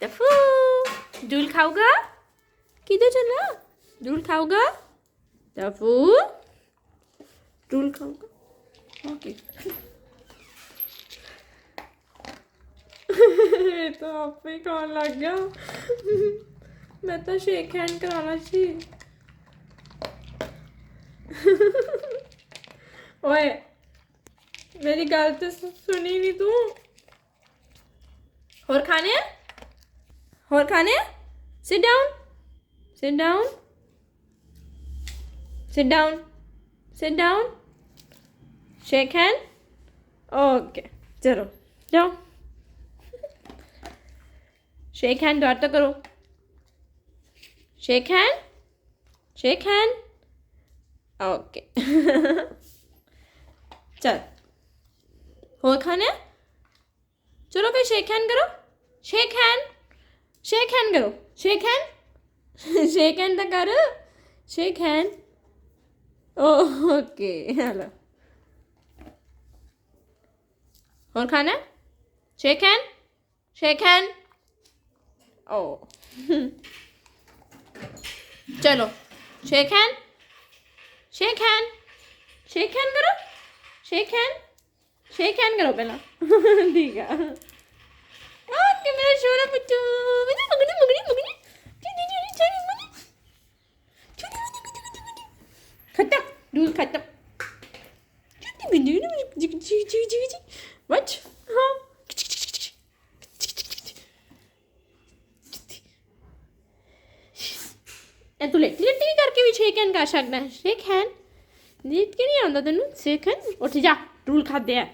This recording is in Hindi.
टफू ड्रूल खाऊगा? किधर चला? ड्रूल खाऊगा? टफू ड्रूल खाऊगा? ओके। तो आप पे कौन लग गया? मैं तो शेक हैंड कराना चाहिए। ओए मेरी गल तो सुनी नहीं तू। और खाने? और खाने? Sit down, sit down, sit down, sit down. Shake hand. Okay चलो जाओ। शेक हैंड द्वार तो करो। Shake hand, shake hand. Okay. चल और खाने? चलो फिर शेक हैंड करो। शेक हैंड, शेक हैंड करो। शेक हैंड, शेक हैंड तो करो। Shake hand. Okay hello. और खाना? Shake hand, shake hand. ओ चलो shake hand, shake hand, shake hand करो। शेक हैंड, शेक हैंड करो पहला। ठीक है। ओके मेरा सोना बच्चू। मुगनी मुगनी मुगनी मुगनी। खत्म दूध खत्म। व्हाट? हाँ तू लेटी लेटी करके भी शेक हैंड कर सकना है। शेक हैंड लेट के नहीं आता तेन। शेक हैंड उठ जा ड्रूल खाते हैं।